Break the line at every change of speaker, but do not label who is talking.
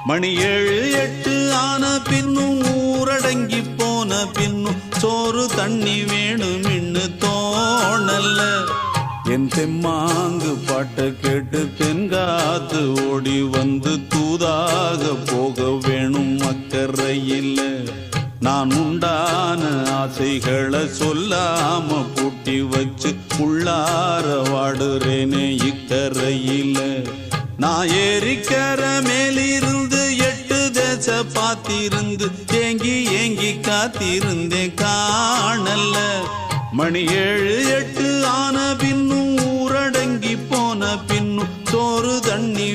மணி 7 8 ஆன பின்னும் ஊரடங்கி போன பின்னும் சோறு தண்ணி வேணும் இன்னு தோணல்ல. என் தெம்மாங்கு பாட்டை கேட்டு தென்காத்து ஓடி வந்து தூதாக போக வேணும் அக்கறையில். நான் உண்டான ஆசைகளை சொல்லாம பூட்டி வச்சு உள்ளார வாடுறேனே இக்கரையில். நான் ஏரிக்கர மேலிருந்து 8 தேச பார்த்திருந்து ஏங்கி ஏங்கி காத்திருந்தேன் காணல்ல. மணி 7 8 ஆன பின்னும் ஊரடங்கி போன பின்னும் சோறு தண்ணி